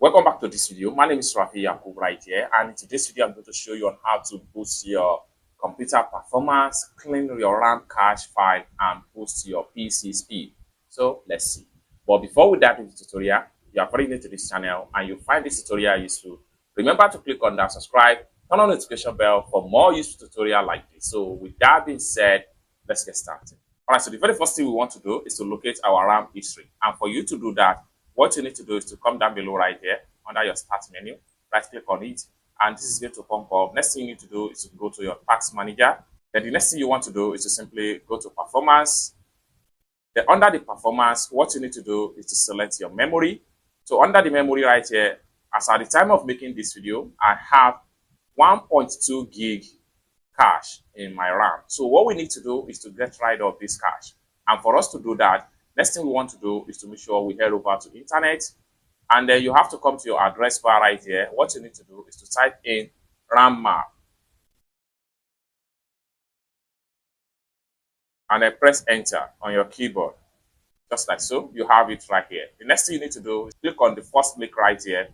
Welcome back to this video. My name is Rafi Yakub right here, and in today's video I'm going to show you on how to boost your computer performance, clean your RAM cache file, and boost your PC speed. So let's see. But before we dive into the tutorial, if you are very new to this channel and you find this tutorial useful, remember to click on that subscribe, turn on the notification bell for more useful tutorial like this. So with that being said, let's get started. Alright, so the very first thing we want to do is to locate our RAM history, and for you to do that, what you need to do is to come down below right here under your start menu, right click on it, and this is going to pop up. Next thing you need to do is to go to your task manager. Then the next thing you want to do is to simply go to performance. Then under the performance, what you need to do is to select your memory. So under the memory right here, as at the time of making this video, I have 1.2 gig cache in my RAM. So what we need to do is to get rid of this cache. And for us to do that, next thing we want to do is to make sure we head over to internet, and then you have to come to your address bar right here. What you need to do is to type in RAM map and then press enter on your keyboard, just like so. You have it right here. The next thing you need to do is click on the first link right here.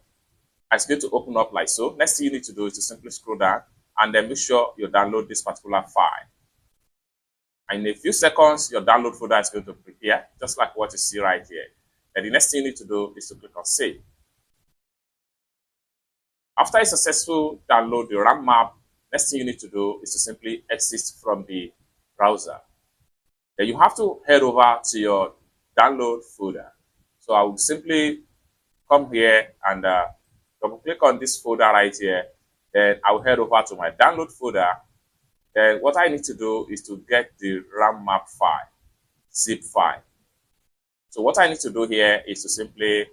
It's going to open up like so. Next thing you need to do is to simply scroll down and then make sure you download this particular file. And in a few seconds, your download folder is going to prepare, just like what you see right here. And the next thing you need to do is to click on save. After a successful download the RAM map, next thing you need to do is to simply exit from the browser. Then you have to head over to your download folder. So I will simply come here and double click on this folder right here. Then I will head over to my download folder. Then what I need to do is to get the RAM map file, zip file. So what I need to do here is to simply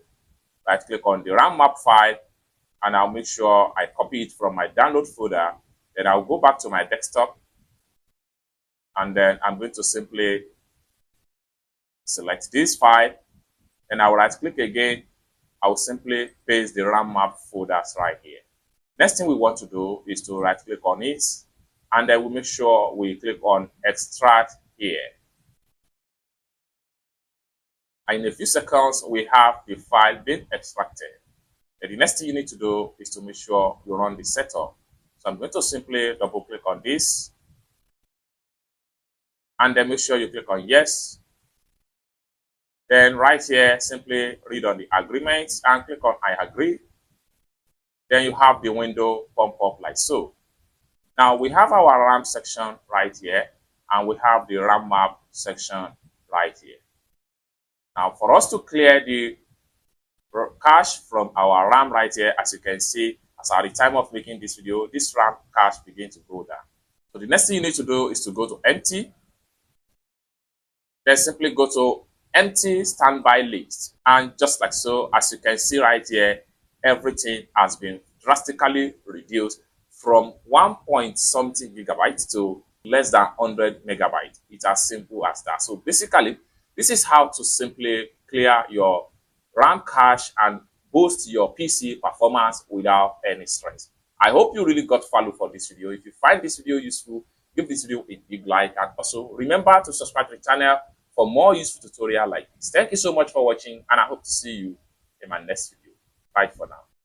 right click on the RAM map file, and I'll make sure I copy it from my download folder. Then I'll go back to my desktop, and then I'm going to simply select this file. Then I will right click again. I will simply paste the RAM map folders right here. Next thing we want to do is to right click on it, and then we'll make sure we click on extract here. And in a few seconds, we have the file being extracted. And the next thing you need to do is to make sure you run the setup. So I'm going to simply double click on this, and then make sure you click on yes. Then right here, simply read on the agreements and click on I agree. Then you have the window pop up like so. Now we have our RAM section right here, and we have the RAM map section right here. Now for us to clear the cache from our RAM right here, as you can see, as at the time of making this video, this RAM cache begins to go down. So the next thing you need to do is to go to empty. Then simply go to empty standby list. And just like so, as you can see right here, everything has been drastically reduced from 1 point something gigabytes to less than 100 megabytes. It's as simple as that. So basically, this is how to simply clear your RAM cache and boost your PC performance without any stress. I hope you really got value for this video. If you find this video useful, give this video a big like, and also remember to subscribe to the channel for more useful tutorial like this. Thank you so much for watching, and I hope to see you in my next video. Bye for now.